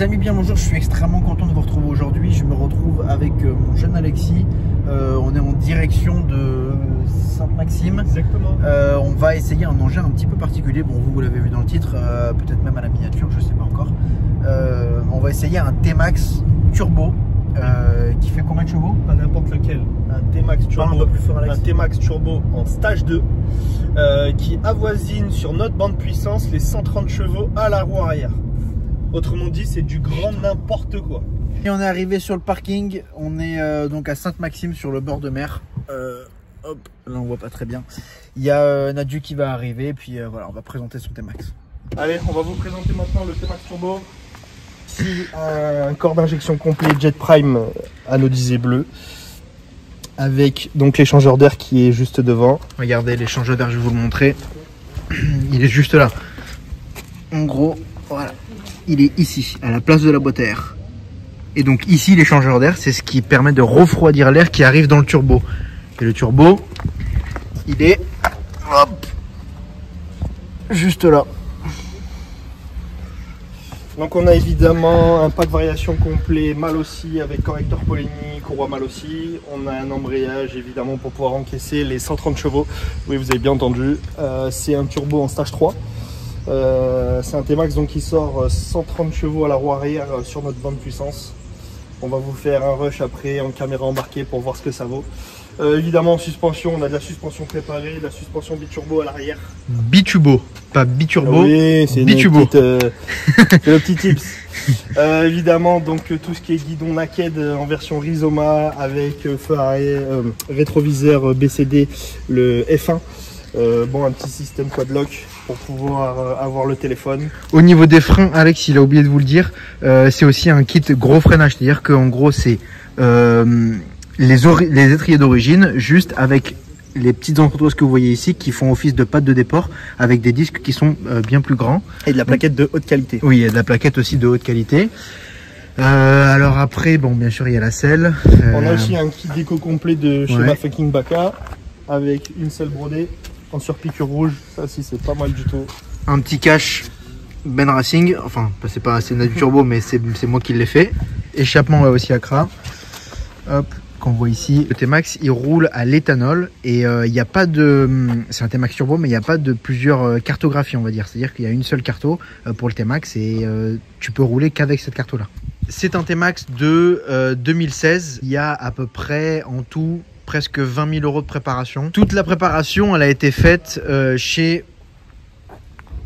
Les amis, bien bonjour, je suis extrêmement content de vous retrouver aujourd'hui. Je me retrouve avec mon jeune Alexis. On est en direction de Sainte-Maxime. Exactement. On va essayer un engin un petit peu particulier. Bon, vous l'avez vu dans le titre, peut-être même à la miniature, je sais pas encore. On va essayer un T-Max turbo qui fait combien de chevaux? Pas n'importe lequel. Un T-Max turbo. Un T-Max turbo en stage 2 qui avoisine sur notre bande puissance les 130 chevaux à la roue arrière. Autrement dit, c'est du grand n'importe quoi. Et on est arrivé sur le parking. On est donc à Sainte-Maxime sur le bord de mer. Hop, là on voit pas très bien. Il y a Nadu qui va arriver. Et puis voilà, on va présenter son T-Max. Allez, on va vous présenter maintenant le T-Max turbo. Ici, un corps d'injection complet Jet Prime anodisé bleu. Avec donc l'échangeur d'air qui est juste devant. Regardez l'échangeur d'air, je vais vous le montrer. Il est juste là. En gros, voilà. Il est ici, à la place de la boîte à air. Et donc ici, l'échangeur d'air, c'est ce qui permet de refroidir l'air qui arrive dans le turbo. Et le turbo, il est hop, juste là. Donc on a évidemment un pack variation complet mal aussi avec correcteur Poligny, courroie mal aussi. On a un embrayage évidemment pour pouvoir encaisser les 130 chevaux. Oui, vous avez bien entendu. C'est un turbo en stage 3. C'est un T-Max donc qui sort 130 chevaux à la roue arrière sur notre bande puissance. On va vous faire un rush après en caméra embarquée pour voir ce que ça vaut. Évidemment en suspension, on a de la suspension préparée, de la suspension biturbo à l'arrière. Biturbo, pas biturbo. Oui, c'est biturbo. C'est le petit tips. Évidemment donc tout ce qui est guidon naked en version Rizoma avec feu arrière, rétroviseur BCD, le F1. Bon, un petit système quadlock pour pouvoir avoir le téléphone. Au niveau des freins, Alex, il a oublié de vous le dire, c'est aussi un kit gros freinage, c'est-à-dire qu'en gros c'est les étriers d'origine, juste avec les petites entrepôts que vous voyez ici qui font office de pattes de déport avec des disques qui sont bien plus grands. Et de la plaquette de haute qualité. Oui, et de la plaquette aussi de haute qualité. Alors après, bon, bien sûr, il y a la selle. On a aussi un kit déco complet de chez Fucking Baka avec une selle brodée en surpiqûre rouge. Ça aussi, c'est pas mal du tout. Un petit cache Ben Racing, enfin, c'est pas assez du turbo, mais c'est moi qui l'ai fait. Échappement aussi Accra. Hop. Qu'on voit ici, le T-Max il roule à l'éthanol et il n'y a pas de, c'est un T-Max turbo mais il n'y a pas de plusieurs cartographies on va dire, c'est-à-dire qu'il y a une seule carto pour le T-Max et tu peux rouler qu'avec cette carto là. C'est un T-Max de 2016, il y a à peu près en tout presque 20 000 € de préparation. Toute la préparation elle a été faite chez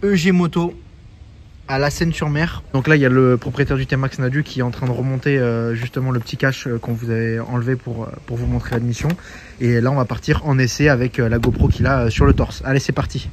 EG Moto à la Seine-sur-Mer. Donc là il y a le propriétaire du T-Max Nadu qui est en train de remonter justement le petit cache qu'on vous avait enlevé pour vous montrer l'admission. Et là on va partir en essai avec la GoPro qu'il a sur le torse. Allez, c'est parti.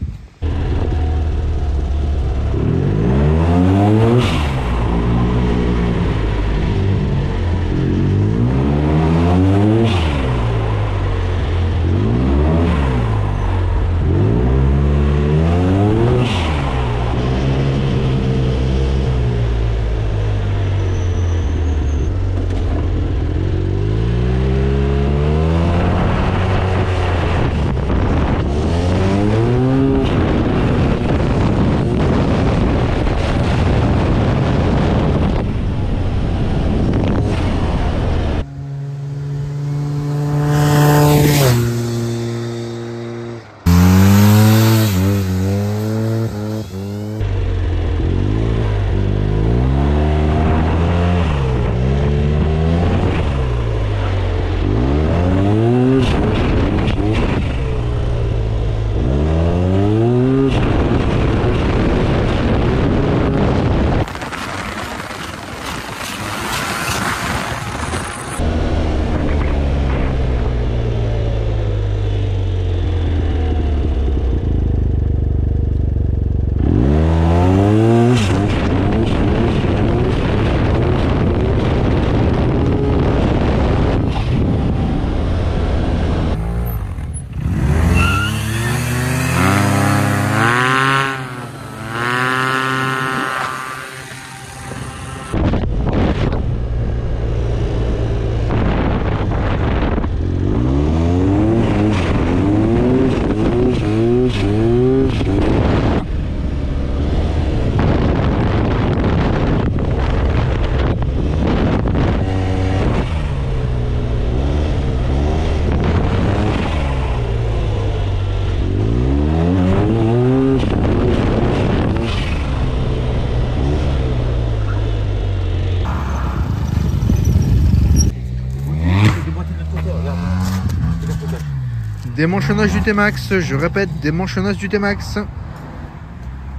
Démanchonnage du T-Max, je répète, démanchonnage du T-Max.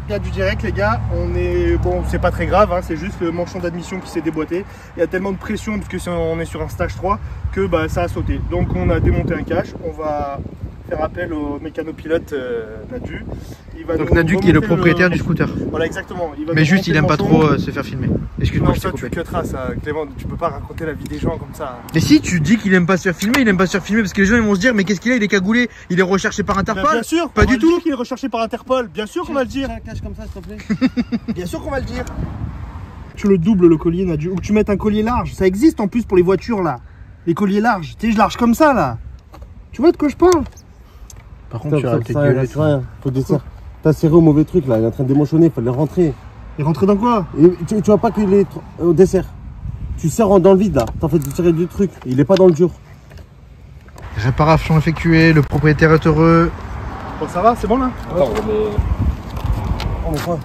Il y a du direct les gars, on est bon, c'est pas très grave, hein, c'est juste le manchon d'admission qui s'est déboîté. Il y a tellement de pression parce que on est sur un stage 3 que bah, ça a sauté. Donc on a démonté un cache, on va faire appel au mécanopilote Nadu. Donc Nadu qui est le propriétaire du scooter. Voilà exactement. Mais juste il aime pas trop se faire filmer. Excuse-moi, je t'ai coupé. Tu cutteras ça, Clément, tu peux pas raconter la vie des gens comme ça. Mais si tu dis qu'il aime pas se faire filmer, il aime pas se faire filmer parce que les gens ils vont se dire mais qu'est-ce qu'il a, il est cagoulé, il est recherché par Interpol. Bien sûr, pas du tout. Qu'il est recherché par Interpol, bien sûr qu'on va le dire. Un cache comme ça s'il te plaît. Bien sûr qu'on va le dire. Tu le doubles le collier Nadu, ou que tu mettes un collier large, ça existe en plus pour les voitures là. Les colliers larges, tu sais, je large comme ça là. Tu vois de quoi je parle? Par contre, tu as peut-être gueulé. Faut desserrer. T'as serré au mauvais truc là, il est en train de démanchonner, il fallait rentrer. Et rentrer dans quoi? Et tu vois pas qu'il est au dessert. Tu serres dans le vide là, t'as fait tirer du truc, il est pas dans le dur. Réparation effectuée, le propriétaire est heureux. Bon ça va, c'est bon là? Attends, mais... Oh mais quoi?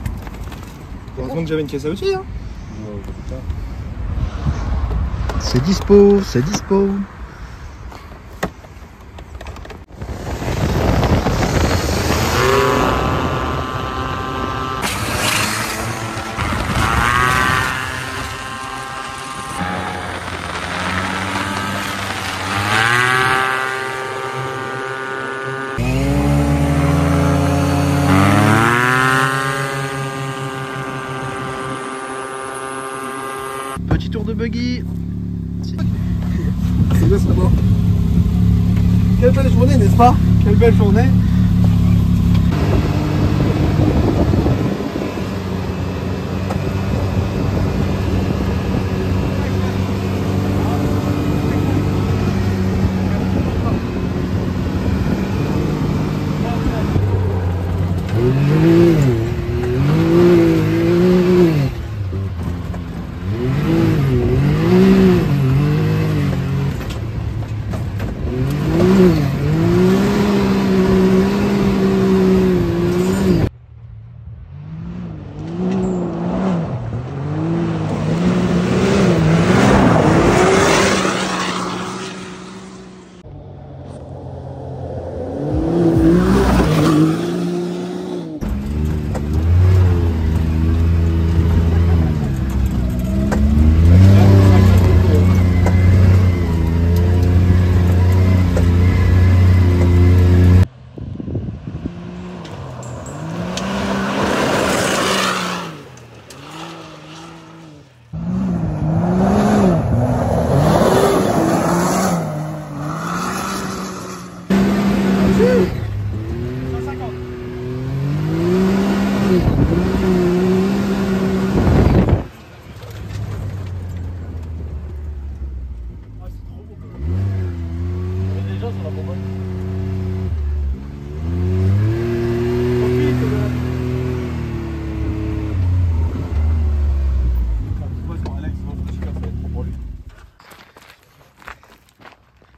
Heureusement que j'avais une caisse à outils hein. C'est dispo, c'est dispo. Petit tour de buggy. C'est bien, c'est bon. Quelle belle journée, n'est-ce pas? Quelle belle journée.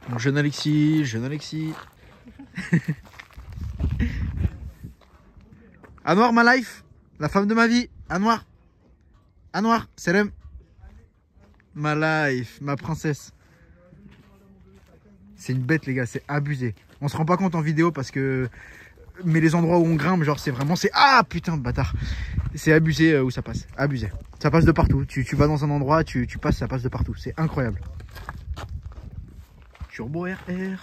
Mon jeune Alexis, jeune Alexis. Anouar, ma life, la femme de ma vie. Anouar, Anouar, Selem. Ma life, ma princesse. C'est une bête les gars, c'est abusé. On se rend pas compte en vidéo parce que... Mais les endroits où on grimpe, genre c'est vraiment... Ah putain de bâtard. C'est abusé où ça passe, abusé. Ça passe de partout, tu vas dans un endroit, tu passes, ça passe de partout. C'est incroyable. Turbo RR,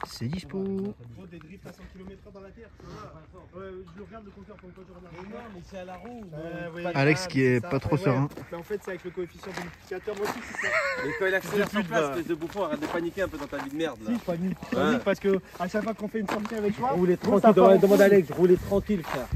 c'est dispo. Des drifts à 100 km/h dans la terre, je le regarde le compteur pour quand je regarde. Mais non, mais c'est à la roue. Alex qui est pas trop serein. Mais en fait, c'est avec le coefficient de multiplicateur. Moi aussi, c'est ça. Et quand il accélère sur place, espèce de bouffon, arrête de paniquer un peu dans ta vie de merde là. Si, je panique. Parce que à chaque fois qu'on fait une sortie avec toi, Roulez tranquille, demande à Alex, roulez tranquille frère.